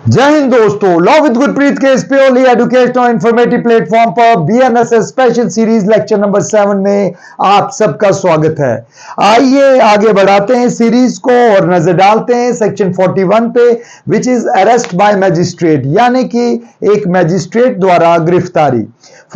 जय हिंद दोस्तों, law with Gurpreet के इस प्योरली एजुकेशनल इंफॉर्मेटिव प्लेटफॉर्म पर BNSS special series lecture number 7 में आप सबका स्वागत है। आइए आगे बढ़ाते हैं सीरीज को और नजर डालते हैं सेक्शन 41 पे, which is arrest bye magistrate, यानी कि एक मैजिस्ट्रेट द्वारा गिरफ्तारी।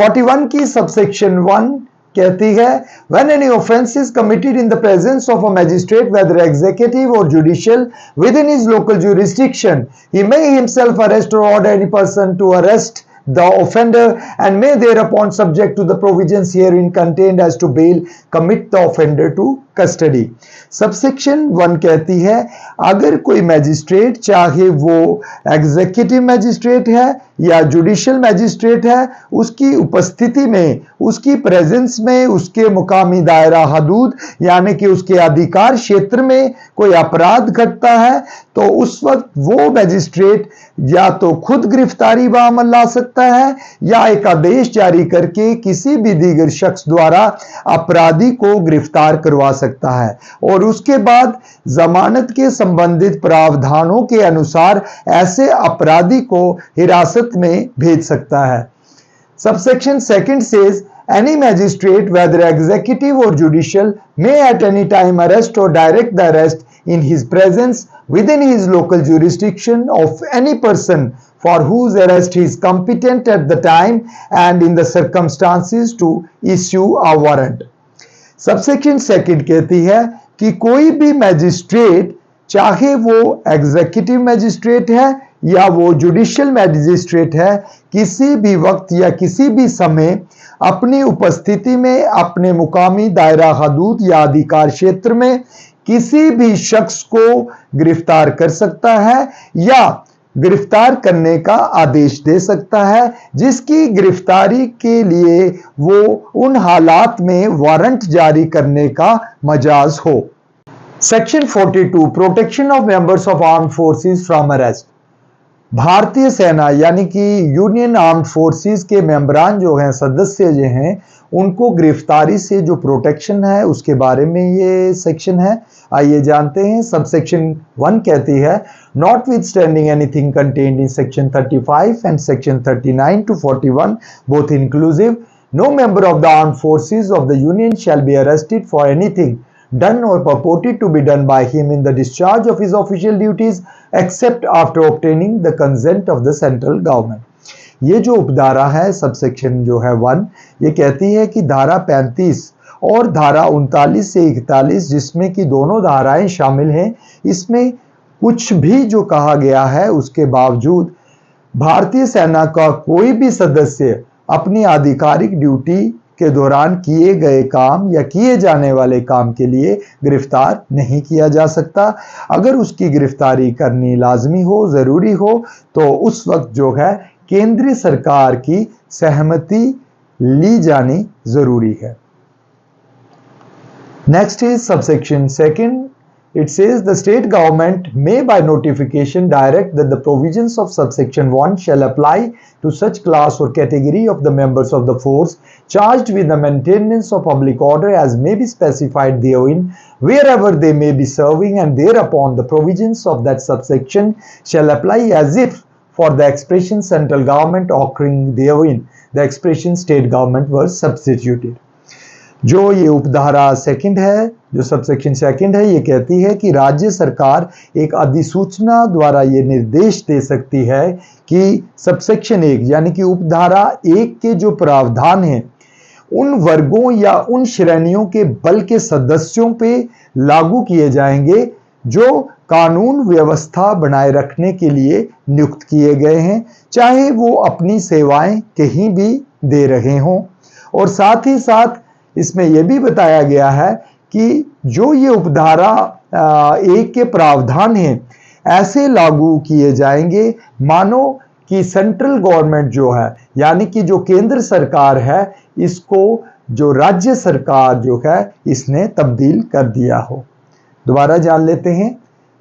41 की सबसेक्शन 1 कहती है, when any offense is committed in the presence of a magistrate, whether executive or judicial, within his local jurisdiction, he may himself arrest or order any person to arrest the offender and may thereupon, subject to the provisions herein contained as to bail, commit the offender to custody। Subsection 1 कहती है, अगर कोई magistrate, चाहे वो executive magistrate है या judicial magistrate है, उसकी उपस्थिति में, उसकी प्रेजेंस में, उसके मुकामी दायरा हदूद यानी कि उसके अधिकार क्षेत्र में कोई अपराध घटता है, तो उस वक्त वो मैजिस्ट्रेट या तो खुद गिरफ्तारी बाअमल ला सकता है या एक आदेश जारी करके किसी भी दीगर शख्स द्वारा अपराधी को गिरफ्तार करवा सकता है और उसके बाद जमानत के संबंधित प्रावधानों के अनुसार ऐसे अपराधी को हिरासत में भेज सकता है। Subsection 2 says, any magistrate, whether executive or judicial, may at any time arrest or direct the arrest in his presence within his local jurisdiction of any person for whose arrest he is competent at the time and in the circumstances to issue a warrant। Subsection 2 कहती है कि कोई भी magistrate, चाहे वो executive magistrate है या वो जुडिशियल मैजिस्ट्रेट है, किसी भी वक्त या किसी भी समय अपनी उपस्थिति में अपने मुकामी दायरा हदूद या अधिकार क्षेत्र में किसी भी शख्स को गिरफ्तार कर सकता है या गिरफ्तार करने का आदेश दे सकता है जिसकी गिरफ्तारी के लिए वो उन हालात में वारंट जारी करने का मजाज हो। Section 42, protection of members of armed forces from arrest. भारतीय सेना यानी कि यूनियन आर्म्ड फोर्सेस के मेंबरान जो हैं, सदस्य जो हैं, उनको गिरफ्तारी से जो प्रोटेक्शन है उसके बारे में ये सेक्शन है। आइए जानते हैं। सबसेक्शन 1 कहती है, notwithstanding anything contained in section 35 and section 39 to 41 both inclusive, no member of the armed forces of the union shall be arrested for anything done or purported to be done by him in the discharge of his official duties except after obtaining the consent of the central government। ये जो उपधारा है subsection जो है 1, ये कहती है कि धारा 35 और धारा 39 से 41, जिसमें कि दोनों धाराएं शामिल हैं, इसमें कुछ भी जो कहा गया है उसके बावजूद भारतीय सेना का कोई भी सदस्य अपनी आधिकारिक ड्यूटी के दौरान किए गए काम या किए जाने वाले काम के लिए गिरफ्तार नहीं किया जा सकता। अगर उसकी गिरफ्तारी करनी लाजमी हो, जरूरी हो, तो उस वक्त जो है केंद्रीय सरकार की सहमति ली जानी जरूरी है। Next is subsection 2। It says the state government may by notification direct that the provisions of subsection 1 shall apply to such class or category of the members of the force charged with the maintenance of public order as may be specified therein, wherever they may be serving, and thereupon the provisions of that subsection shall apply as if for the expression central government occurring therein the expression state government was substituted। जो ये उपधारा 2 है, जो subsection 2 है, ये कहती है कि राज्य सरकार एक अधिसूचना द्वारा ये निर्देश दे सकती है कि सबसेक्शन 1 यानी कि उपधारा 1 के जो प्रावधान हैं उन वर्गों या उन श्रेणियों के बल के सदस्यों पे लागू किए जाएंगे जो कानून व्यवस्था बनाए रखने के लिए नियुक्त किए गए हैं, चाहे वो अपनी सेवाएं कहीं भी दे रहे हों। और साथ ही साथ इसमें यह भी बताया गया है कि जो ये उपधारा 1 के प्रावधान हैं ऐसे लागू किए जाएंगे मानो कि सेंट्रल गवर्नमेंट जो है यानी कि जो केंद्र सरकार है, इसको जो राज्य सरकार जो है इसने तब्दील कर दिया हो। दोबारा जान लेते हैं।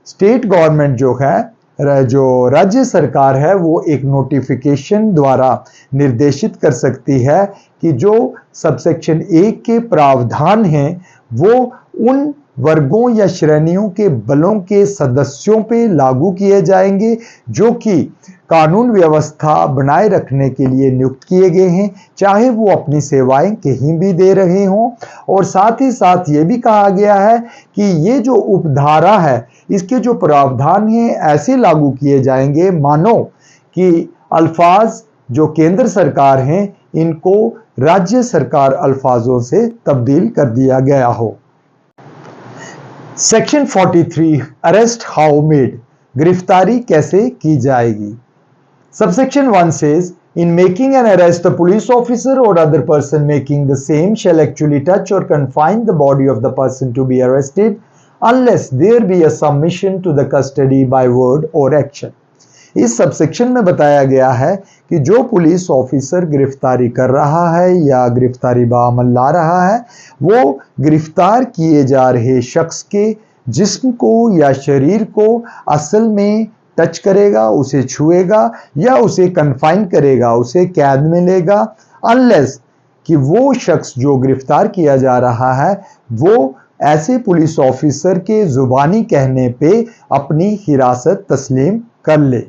स्टेट गवर्नमेंट जो है, जो राज्य सरकार है, वो एक नोटिफिकेशन द्वारा निर्देशित कर सकती है कि जो सबसेक्शन 1 के प्रावधान हैं वो उन वर्गों या श्रेणियों के बलों के सदस्यों पे लागू किए जाएंगे जो कि कानून व्यवस्था बनाए रखने के लिए नियुक्त किए गए हैं, चाहे वो अपनी सेवाएं कहीं भी दे रहे हों। और साथ ही साथ ये भी कहा गया है कि ये जो उपधारा है इसके जो प्रावधान हैं ऐसे लागू किए जाएंगे मानो कि अल्फाज जो केंद्र सरकार हैं इनको राज्य सरकार अल्फाजों से तब्दील कर दिया गया हो। सेक्शन 43 अरेस्ट हाउ मेड, गिरफ्तारी कैसे की जाएगी। Subsection 1 says, in making an arrest, the police officer or other person making the same shall actually touch or confine the body of the person to be arrested unless there be a submission to the custody by word or action. इस subsection में बताया गया है कि जो police officer गिरफ्तारी कर रहा है या गिरफ्तारी बाअमल ला रहा है वो गिरफ्तार किए जा रहे शख्स के जिस्म को या शरीर को असल में टच करेगा, उसे छुएगा या उसे कन्फाइन करेगा, उसे कैद में लेगा, अनलेस कि वो शख्स जो गिरफ्तार किया जा रहा है वो ऐसे पुलिस ऑफिसर के जुबानी कहने पे अपनी हिरासत तस्लीम कर ले।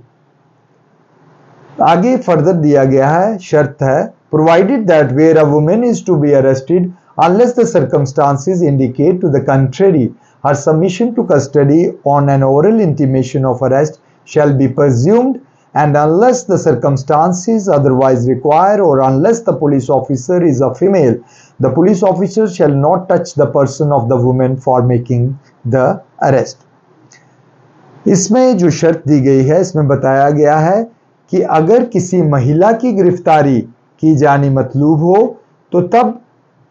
आगे फर्दर दिया गया है, शर्त है, provided that where a woman is to be arrested unless the circumstances indicate to the country her submission to custody on an oral intimation of arrest shall be presumed, and unless the circumstances otherwise require or unless the police officer is a female, the police officer shall not touch the person of the woman for making the arrest. इसमें जो शर्त दी गई है इसमें बताया गया है कि अगर किसी महिला की गिरफ्तारी की जानी मतलूब हो तो तब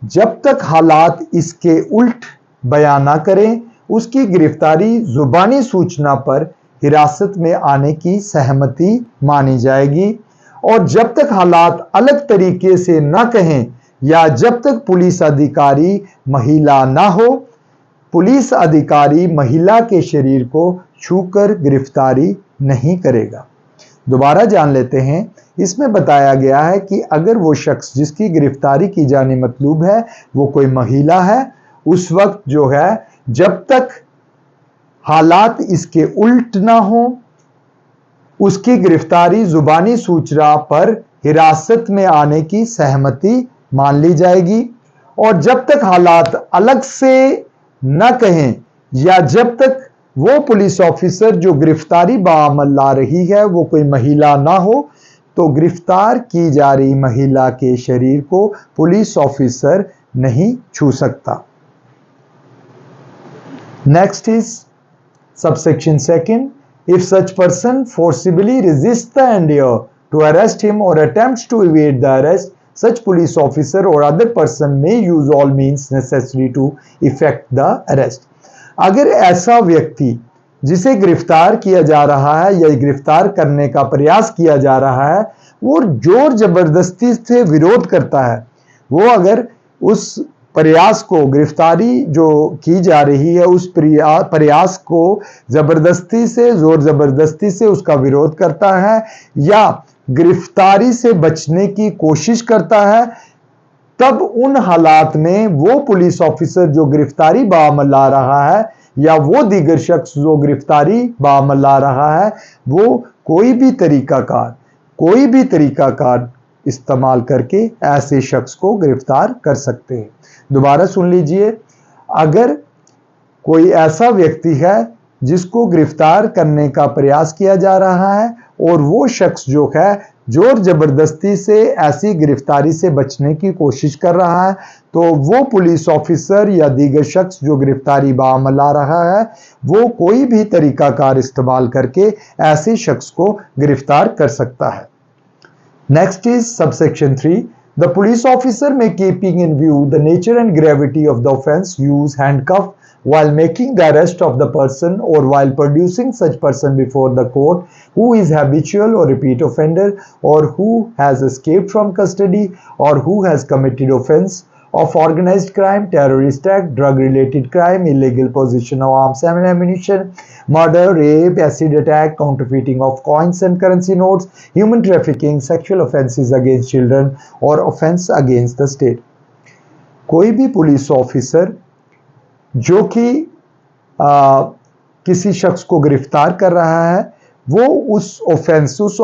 जब तक हालात इसके उल्ट बयान ना करें उसकी गिरफ्तारी जुबानी सूचना पर हिरासत में आने की सहमति मानी जाएगी, और जब तक हालात अलग तरीके से ना कहें या जब तक पुलिस अधिकारी महिला ना हो, पुलिस अधिकारी महिला के शरीर को छूकर गिरफ्तारी नहीं करेगा। दोबारा जान लेते हैं, इसमें बताया गया है कि अगर वो शख्स जिसकी गिरफ्तारी की जानी मतलूब है वो कोई महिला है, उस वक्त जो है जब तक हालात इसके उल्ट ना हो उसकी गिरफ्तारी जुबानी सूचना पर हिरासत में आने की सहमति मान ली जाएगी, और जब तक हालात अलग से न कहें या जब तक वो पुलिस ऑफिसर जो गिरफ्तारी बाअमल ला रही है वो कोई महिला ना हो तो गिरफ्तार की जा रही महिला के शरीर को पुलिस ऑफिसर नहीं छू सकता। Next is subsection 2. If such person forcibly resists the endeavor to arrest him or attempts to evade the arrest, such police officer or other person may use all means necessary to effect the arrest. अगर ऐसा व्यक्ति जिसे गिरफ्तार किया जा रहा है या गिरफ्तार करने का प्रयास किया जा रहा है वो जोर जबरदस्ती से विरोध करता है, वो अगर उस प्रयास को गिरफ्तारी जो की जा रही है उस प्रयास को जबरदस्ती से जोर जबरदस्ती से उसका विरोध करता है या गिरफ्तारी से बचने की कोशिश करता है, तब उन हालात में वो पुलिस ऑफिसर जो गिरफ्तारी बाअमल ला रहा है या वो दीगर शख्स जो गिरफ्तारी बाअमल ला रहा है वो कोई भी तरीकाकार इस्तेमाल करके ऐसे शख्स को गिरफ्तार कर सकते हैं। दोबारा सुन लीजिए, अगर कोई ऐसा व्यक्ति है जिसको गिरफ्तार करने का प्रयास किया जा रहा है और वो शख्स जो है जोर जबरदस्ती से ऐसी गिरफ्तारी से बचने की कोशिश कर रहा है तो वो पुलिस ऑफिसर या दीगर शख्स जो गिरफ्तारी बाअमल ला रहा है वो कोई भी तरीकाकार इस्तेमाल करके ऐसे शख्स को गिरफ्तार कर सकता है। Next is subsection 3. The police officer may, keeping in view the nature and gravity of the offence, use handcuff while making the arrest of the person or while producing such person before the court who is habitual or repeat offender or who has escaped from custody or who has committed offence of organized crime, terrorist act, drug-related crime, illegal possession of arms and ammunition, murder, rape, acid attack, counterfeiting of coins and currency notes, human trafficking, sexual offences against children or offence against the state. कोई भी police officer जो कि किसी शख्स को गिरफ्तार कर रहा है, वो उस ऑफेंस, उस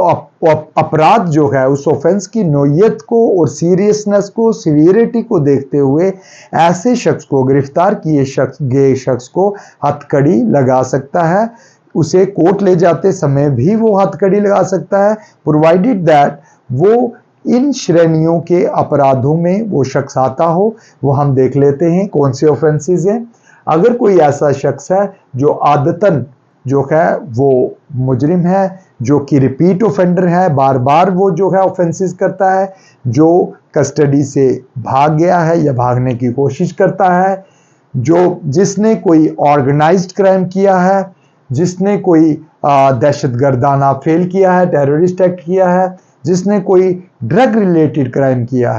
अपराध जो है, उस ऑफेंस की नोयत को और सीरियसनेस को, सीवियरिटी को देखते हुए ऐसे शख्स को, गिरफ्तार किए गए शख्स को हथकड़ी लगा सकता है। उसे कोर्ट ले जाते समय भी वो हथकड़ी लगा सकता है, प्रोवाइडेड दैट वो इन श्रेणियों के अपराधों में वो शख्स आता हो। वो हम देख लेते हैं कौन से ऑफेंसेस हैं। अगर कोई ऐसा शख्स है जो आदतन जो है वो मुजरिम है, जो कि रिपीट ऑफेंडर है, बार बार वो जो है ऑफेंसेस करता है, जो कस्टडी से भाग गया है या भागने की कोशिश करता है, जिसने कोई ऑर्गेनाइज्ड क्राइम किया है, जिसने कोई दहशतगर्दाना फेल किया है, टेररिस्ट एक्ट किया है, जिसने कोई ड्रग रिलेटेड क्राइम किया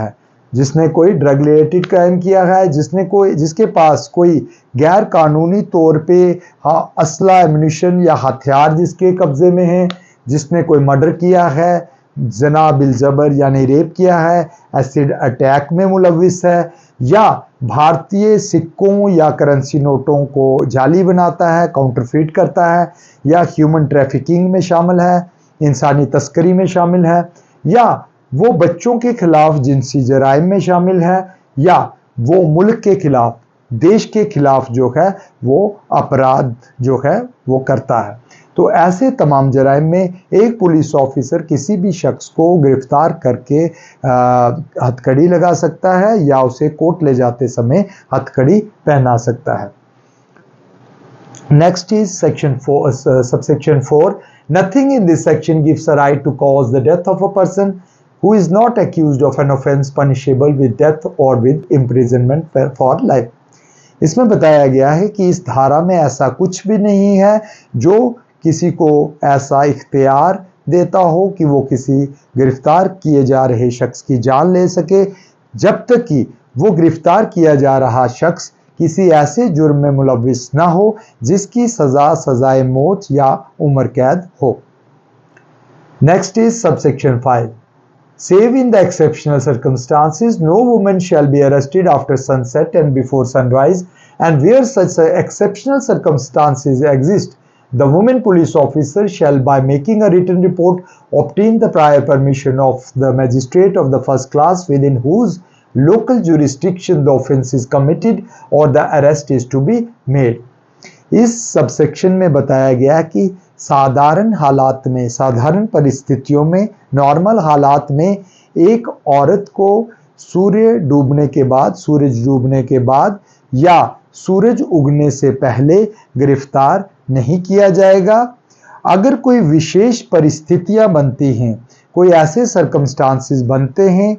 है, जिसके पास कोई गैर कानूनी तौर पे असला, एम्युनिशन या हथियार जिसके कब्जे में है, जिसने कोई मर्डर किया है, जना बिल जबर यानी रेप किया है, एसिड अटैक में मुलविस है, या भारतीय सिक्कों या करेंसी नोटों को जाली बनाता है, काउंटरफीट करता है, या ह्यूमन ट्रैफिकिंग में शामिल है, इंसानी तस्करी में शामिल है, या वो बच्चों के खिलाफ जिनसी जराइम में शामिल है, या वो मुल्क के खिलाफ, देश के खिलाफ जो है वो अपराध जो है वो करता है। तो ऐसे तमाम जराइम में एक पुलिस ऑफिसर किसी भी शख्स को गिरफ्तार करके हथकड़ी लगा सकता है या उसे कोर्ट ले जाते समय हथकड़ी पहना सकता है। Next is section 4, subsection 4। Nothing in this section gives a right to cause the death of a person who is not accused of an offense punishable with death or with imprisonment for life। इसमें बताया गया है कि इस धारा में ऐसा कुछ भी नहीं है जो किसी को ऐसा इख्तियार देता हो कि वो किसी गिरफ्तार किए जा रहे शख्स की जान ले सके, जब तक कि वो गिरफ्तार किया जा रहा शख्स किसी ऐसे जुर्म में मुलविस ना हो जिसकी सजाए मौत या उम्र कैद हो। Next is subsection 5। Save in the exceptional circumstances, no woman shall be arrested after sunset and before sunrise, and where such exceptional circumstances exist, the woman police officer shall, by making a written report, obtain the prior permission of the magistrate of the first class within whose local jurisdiction the offence is committed or the arrest is to be made। इस subsection में बताया गया कि साधारण हालात में, साधारण परिस्थितियों में, नॉर्मल हालात में एक औरत को सूरज डूबने के बाद या सूरज उगने से पहले गिरफ्तार नहीं किया जाएगा। अगर कोई विशेष परिस्थितियां बनती हैं, कोई ऐसे सर्कमस्टांसेस बनते हैं,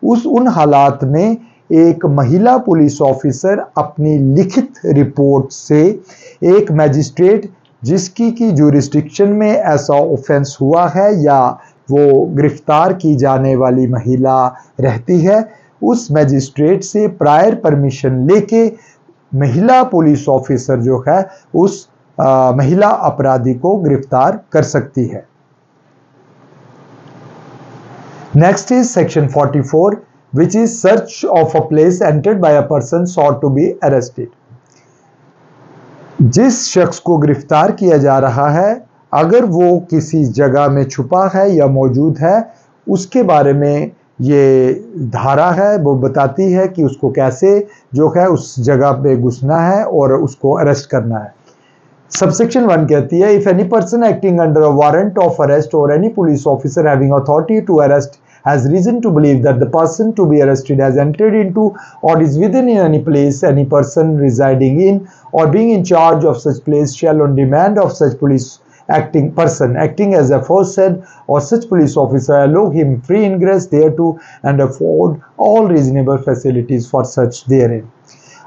उन हालात में एक महिला पुलिस ऑफिसर अपनी लिखित रिपोर्ट से एक मैजिस्ट्रेट जिसकी की जुरिस्डिक्शन में ऐसा ऑफेंस हुआ है या वो गिरफ्तार की जाने वाली महिला रहती है, उस मैजिस्ट्रेट से प्रायर परमिशन लेके महिला पुलिस ऑफिसर जो है उस महिला अपराधी को गिरफ्तार कर सकती है। Next is section 44, which is search of a place entered by a person sought to be arrested। जिस शख्स को गिरफ्तार किया जा रहा है, अगर वो किसी जगह में छुपा है या मौजूद है, उसके बारे में ये धारा है, वो बताती है कि उसको कैसे जो है उस जगह पे घुसना है और उसको अरेस्ट करना है। सबसेक्शन 1 कहती है, if any person acting under a warrant of arrest और any police officer having authority to arrest has reason to believe that the person to be arrested has entered into or is within any place, any person residing in or being in charge of such place shall, on demand of such police person acting as aforesaid or such police officer, allow him free ingress thereto and afford all reasonable facilities for such therein।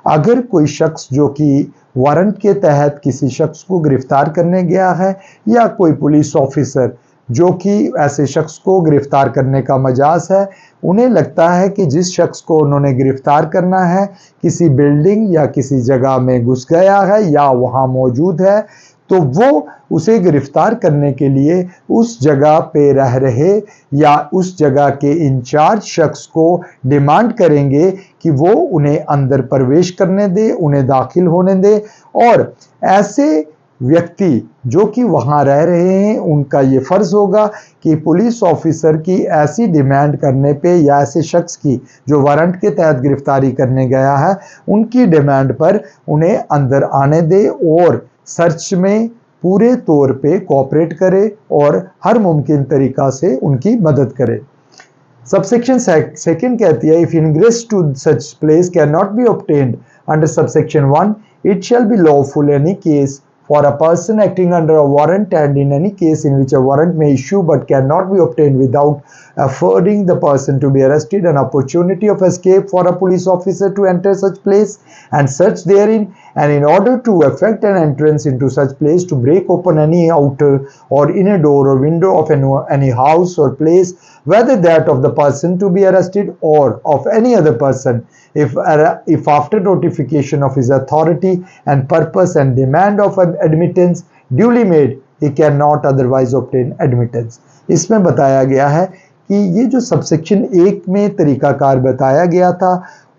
अगर कोई शख्स जो कि warrant के तहत किसी शख्स को गिरफ्तार करने गया है या कोई पुलिस ऑफिसर जो कि ऐसे शख्स को गिरफ्तार करने का मजाज है, उन्हें लगता है कि जिस शख्स को उन्होंने गिरफ्तार करना है किसी बिल्डिंग या किसी जगह में घुस गया है या वहाँ मौजूद है, तो वो उसे गिरफ्तार करने के लिए उस जगह पे रह रहे या उस जगह के इंचार्ज शख्स को डिमांड करेंगे कि वो उन्हें अंदर प्रवेश करने दे, उन्हें दाखिल होने दे, और ऐसे व्यक्ति जो कि वहां रह रहे हैं उनका ये फर्ज होगा कि पुलिस ऑफिसर की ऐसी डिमांड करने पे या ऐसे शख्स की जो वारंट के तहत गिरफ्तारी करने गया है उनकी डिमांड पर उन्हें अंदर आने दे और सर्च में पूरे तौर पे कोऑपरेट करे और हर मुमकिन तरीका से उनकी मदद करे। सबसेक्शन सेकंड कहती है, if ingress to such place cannot be obtained under subsection 1 it shall be lawful any case for a person acting under a warrant and in any case in which a warrant may issue but cannot be obtained without affording the person to be arrested an opportunity of escape for a police officer to enter such place and search therein, and in order to effect an entrance into such place to break open any outer or inner door or window of any house or place, whether that of the person to be arrested or of any other person, if after notification of his authority and purpose and demand of admittance duly made he cannot otherwise obtain admittance। इसमें बताया गया है कि ये जो subsection 1 में तरीकाकार बताया गया था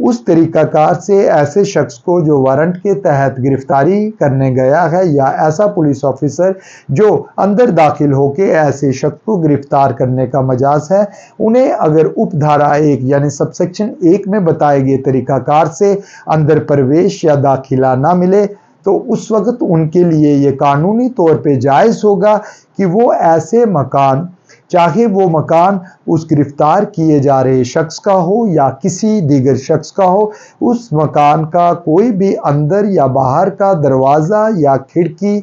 उस तरीकाकार से ऐसे शख्स को जो वारंट के तहत गिरफ्तारी करने गया है या ऐसा पुलिस ऑफिसर जो अंदर दाखिल होकर ऐसे शख्स को गिरफ्तार करने का मजाज है, उन्हें अगर उपधारा 1 यानी सबसेक्शन 1 में बताए गए तरीकाकार से अंदर प्रवेश या दाखिला ना मिले तो उस वक्त उनके लिए ये कानूनी तौर पे जायज़ होगा कि वो ऐसे मकान, चाहे वो मकान उस गिरफ्तार किए जा रहे शख्स का हो या किसी दीगर शख्स का हो, उस मकान का कोई भी अंदर या बाहर का दरवाज़ा या खिड़की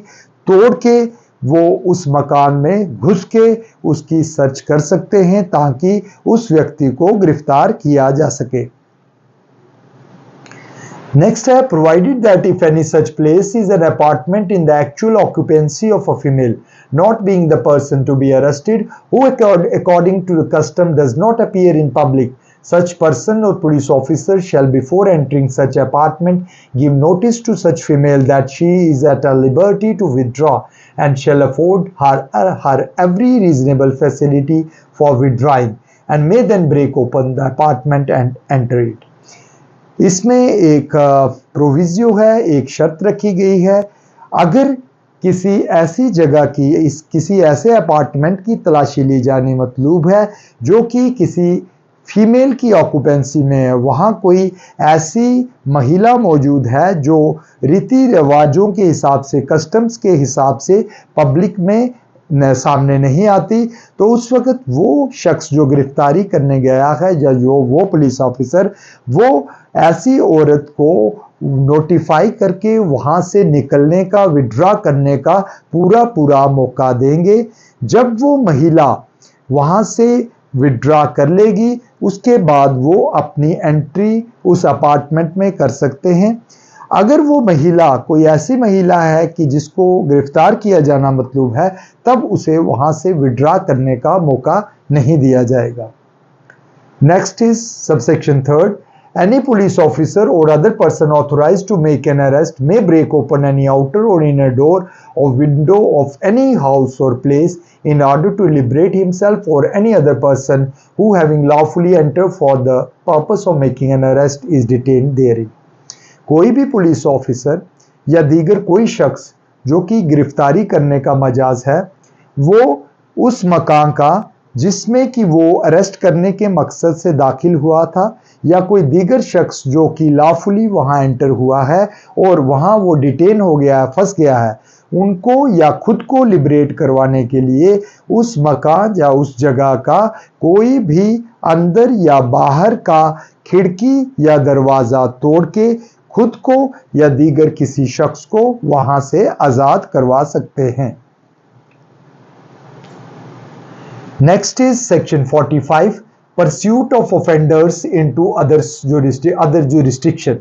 तोड़ के वो उस मकान में घुस के उसकी सर्च कर सकते हैं ताकि उस व्यक्ति को गिरफ्तार किया जा सके। नेक्स्ट है, provided that if any such place is an apartment in the actual occupancy of a female not being the person to be arrested who according to the custom does not appear in public, such person or police officer shall before entering such apartment give notice to such female that she is at a liberty to withdraw and shall afford her every reasonable facility for withdrawing and may then break open the apartment and enter it। इसमें एक प्रोविजियो है, एक शर्त रखी गई है, अगर किसी ऐसी जगह की किसी ऐसे अपार्टमेंट की तलाशी ली जानी मतलूब है जो कि किसी फीमेल की ऑक्यूपेंसी में है, वहाँ कोई ऐसी महिला मौजूद है जो रीति रिवाजों के हिसाब से, कस्टम्स के हिसाब से पब्लिक में सामने नहीं आती, तो उस वक्त वो शख्स जो गिरफ्तारी करने गया है या जो वो पुलिस ऑफिसर वो ऐसी औरत को नोटिफाई करके वहां से निकलने का, विड्रॉ करने का पूरा मौका देंगे। जब वो महिला वहां से विड्रॉ कर लेगी उसके बाद वो अपनी एंट्री उस अपार्टमेंट में कर सकते हैं। अगर वो महिला कोई ऐसी महिला है कि जिसको गिरफ्तार किया जाना मतलूब है तब उसे वहां से विड्रॉ करने का मौका नहीं दिया जाएगा। Next is subsection 3, any police officer or other person authorized to make an arrest may break open any outer or inner door or window of any house or place in order to liberate himself or any other person who having lawfully entered for the purpose of making an arrest is detained therein। कोई भी police officer या दीगर कोई शख्स जो कि गिरफ्तारी करने का मजाज है वो उस मकान का जिसमें कि वो अरेस्ट करने के मकसद से दाखिल हुआ था या कोई दीगर शख्स जो कि लॉफुली वहां एंटर हुआ है और वहां वो डिटेन हो गया है, फंस गया है, उनको या खुद को लिबरेट करवाने के लिए उस मकान या उस जगह का कोई भी अंदर या बाहर का खिड़की या दरवाज़ा तोड़ के खुद को या दीगर किसी शख्स को वहां से आज़ाद करवा सकते हैं। Next is section 45, pursuit of offenders into other jurisdiction.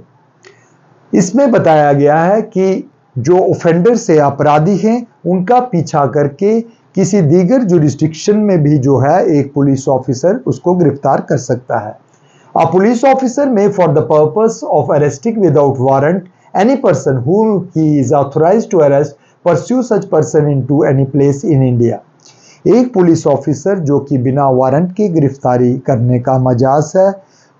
इसमें बताया गया है कि जो ऑफेंडर से अपराधी हैं उनका पीछा करके किसी दीगर जुरिस्डिक्शन में भी जो है एक पुलिस ऑफिसर उसको गिरफ्तार कर सकता है। A police officer may for the purpose of arresting without warrant any person whom he is authorized to arrest pursue such person into any place in India। एक पुलिस ऑफिसर जो कि बिना warrant के गिरफ्तारी करने का मजाज है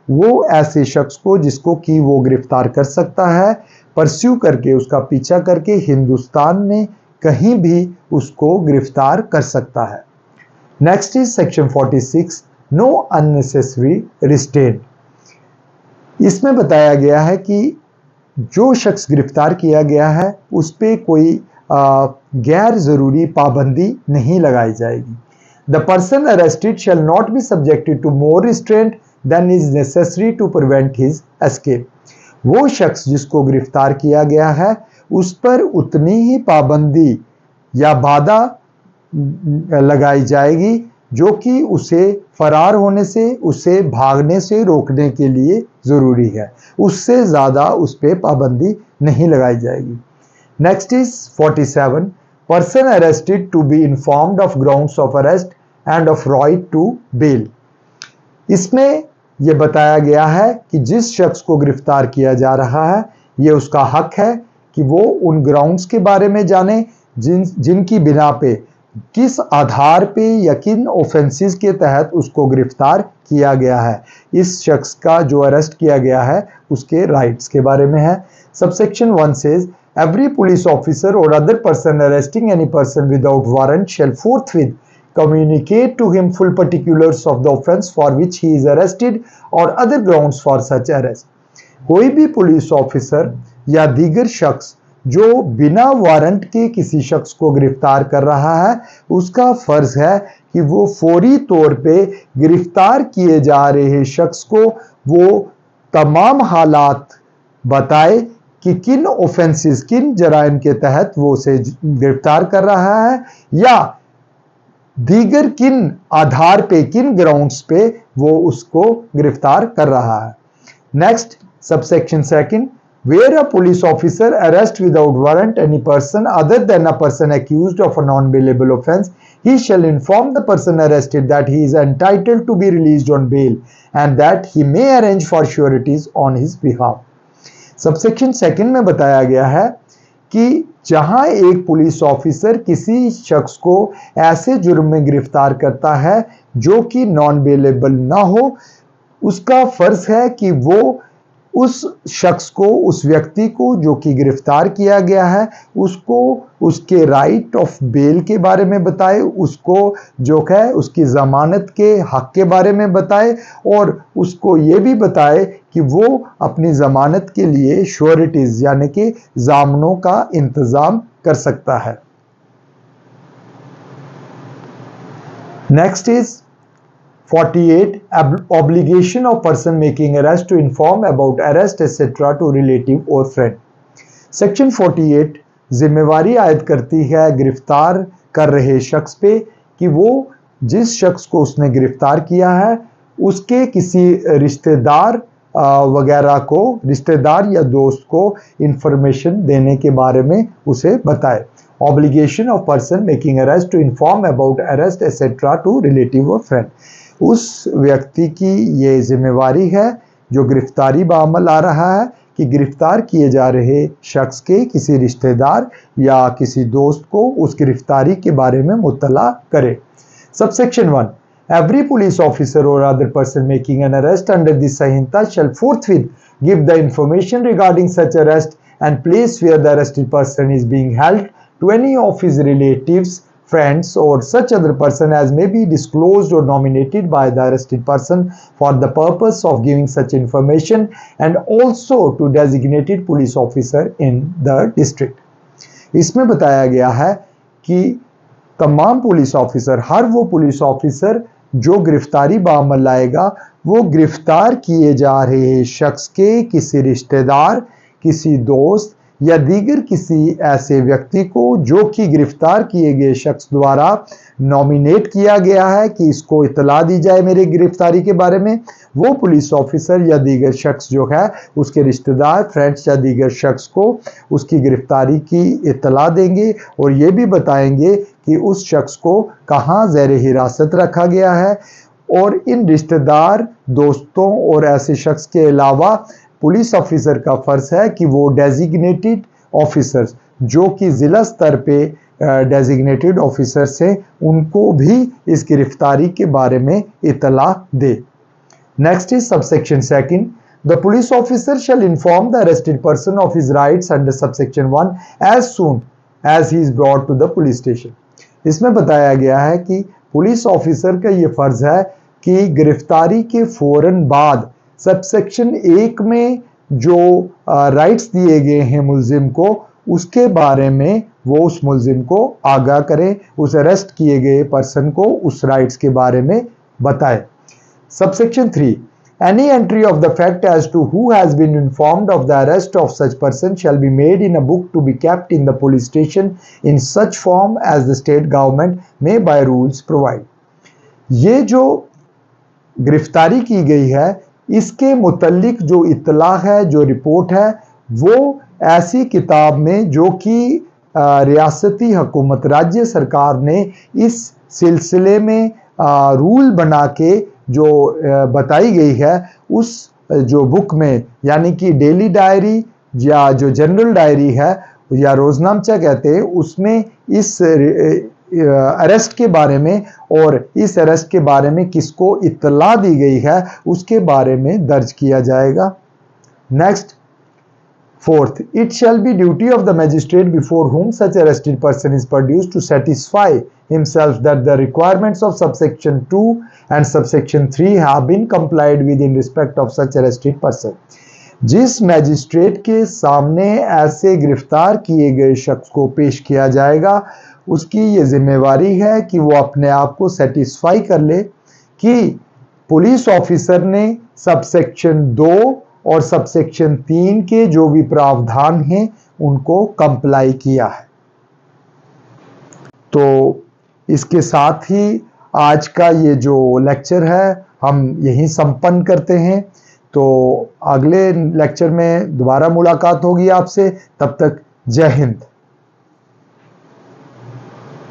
वो ऐसे शख्स को जिसको कि वो गिरफ्तार कर सकता है, परस्यू करके, उसका पीछा करके हिंदुस्तान में कहीं भी उसको गिरफ्तार कर सकता है। Next is section 46, know unnecessary restraint. इसमें बताया गया है कि जो शख्स गिरफ्तार किया गया है उस पर कोई गैर जरूरी पाबंदी नहीं लगाई जाएगी। The person arrested shall not be subjected to more restraint than is necessary to prevent his escape. वो शख्स जिसको गिरफ्तार किया गया है उस पर उतनी ही पाबंदी या बाधा लगाई जाएगी जो कि उसे फरार होने से, उसे भागने से रोकने के लिए जरूरी है। उससे ज्यादा उस पर पाबंदी नहीं लगाई जाएगी। Next is 47, person arrested to be informed of grounds of arrest and of right to bail. इसमें यह बताया गया है कि जिस शख्स को गिरफ्तार किया जा रहा है ये उसका हक है कि वो उन ग्राउंड्स के बारे में जाने जिनकी बिना पे, किस आधार पे या किन ऑफेंसेस के तहत उसको गिरफ्तार किया गया है। इस शख्स का जो अरेस्ट किया गया है उसके राइट्स के बारे में है। Subsection 1 says every police officer और other person arresting any person without warrant shall forthwith communicate to him full particulars of the offense for which he is arrested or other grounds for such arrest। कोई भी police officer या दीगर शख्स जो बिना warrant के किसी शख्स को गिरफ्तार कर रहा है उसका फर्ज है कि वो फौरी तौर पे गिरफ्तार किए जा रहे शख्स को वो तमाम हालात बताए कि किन ऑफेंसेस, किन जराइम के तहत वो उसे गिरफ्तार कर रहा है या दीगर किन आधार पे, किन ग्राउंड्स पे वो उसको गिरफ्तार कर रहा है। Next subsection 2, where a police officer arrest without warrant any person other than a person accused of a non-bailable offense, he shall inform the person arrested that he is entitled to be released on bail and that he may arrange for sureties on his behalf। Subsection 2 में बताया गया है कि जहां एक police officer किसी शख्स को ऐसे जुर्म में गिरफ्तार करता है जो कि नॉन बेलेबल ना हो, उसका फर्ज है कि वो उस शख्स को, उस व्यक्ति को जो कि गिरफ्तार किया गया है उसको उसके राइट ऑफ बेल के बारे में बताए, उसको जो है उसकी जमानत के हक के बारे में बताए और उसको ये भी बताए कि वो अपनी जमानत के लिए श्योरिटीज यानी कि जामनों का इंतजाम कर सकता है। Next is 48, obligation of person making arrest to inform about arrest etc. to relative or friend। Section 48 जिम्मेवारी आयद करती है गिरफ्तार कर रहे शख्स पे कि वो जिस शख्स को उसने गिरफ्तार किया है उसके किसी रिश्तेदार वगैरह को, रिश्तेदार या दोस्त को इंफॉर्मेशन देने के बारे में उसे बताए। Obligation of person making arrest to inform about arrest etcetera to relative और फ्रेंड। उस व्यक्ति की ये जिम्मेवारी है जो गिरफ्तारी बामल आ रहा है कि गिरफ्तार किए जा रहे शख्स के किसी रिश्तेदार या किसी दोस्त को उस गिरफ्तारी के बारे में मुत्तला करे। Subsection 1, every police officer or other person making an arrest under this Sahinta shall forthwith give the information regarding such arrest and place where the arrested person is being held to any of his relatives, friends or such other person as may be disclosed or nominated by the arrested person for the purpose of giving such information and also to designated police officer in the district। इसमें बताया गया है कि तमाम police officer, हर वो police officer जो गिरफ्तारी Balmer लाएगा वो गिरफ्तार किए जा रहे शख्स के किसी रिश्तेदार, किसी दोस्त या दीगर किसी ऐसे व्यक्ति को जो कि गिरफ्तार किए गए शख्स द्वारा नॉमिनेट किया गया है कि इसको इतला दी जाए मेरे गिरफ्तारी के बारे में, वो पुलिस ऑफिसर या दीगर शख्स जो है उसके रिश्तेदार, फ्रेंड्स या दीगर शख्स को उसकी गिरफ्तारी की इतला देंगे और ये भी बताएंगे कि उस शख्स को कहाँ ज़ेर हिरासत रखा गया है। और इन रिश्तेदार, दोस्तों और ऐसे शख्स के अलावा पुलिस ऑफिसर का फर्ज है कि वो डेजिग्नेटेड ऑफिसर्स जो कि ज़िला स्तर पे डेजिग्नेटेड ऑफिसर्स हैं उनको भी इस गिरफ्तारी के बारे में इतला दे। Next is subsection second. The police officer shall inform the arrested person of his rights under subsection 1 as soon as he is brought to the police station. इसमें बताया गया है कि पुलिस ऑफिसर का ये फर्ज है कि गिरफ्तारी के फौरन बाद सबसेक्शन 1 में जो राइट्स दिए गए हैं मुल्जिम को, उसके बारे में वो उस मुल्जिम को आगाह करें, उस अरेस्ट किए गए पर्सन को उस राइट्स के बारे में बताए। Subsection 3. Any entry of the fact as to who has been informed of the arrest of such person shall be made in a book to be kept in the police station in such form as the state government may by rules provide. ये जो गिरफ्तारी की गई है, इसके मुतल्लिक जो इत्तला है, जो रिपोर्ट है, वो ऐसी किताब में जो कि रियासती हुकूमत, राज्य सरकार ने इस सिलसिले में रूल बना के जो बताई गई है, उस जो बुक में, यानी कि डेली डायरी या जो जनरल डायरी है या रोजनामचा कहते हैं, उसमें इस अरेस्ट के बारे में और इस अरेस्ट के बारे में किसको इत्तला दी गई है उसके बारे में दर्ज किया जाएगा। Next, fourth, it shall be duty of the magistrate before whom such arrested person is produced to satisfy himself that the requirements of subsection 2 and subsection 3 have been complied with in respect of such arrested person. जिस magistrate के सामने ऐसे गिरफ्तार किए गए शख्स को पेश किया जाएगा, उसकी ये जिम्मेवारी है कि वो अपने आप को सेटिस्फाई कर ले कि पुलिस ऑफिसर ने सबसेक्शन 2 और सबसेक्शन 3 के जो भी प्रावधान हैं उनको कंप्लाई किया है। तो इसके साथ ही आज का ये जो लेक्चर है हम यहीं संपन्न करते हैं। तो अगले लेक्चर में दोबारा मुलाकात होगी आपसे, तब तक जय हिंद।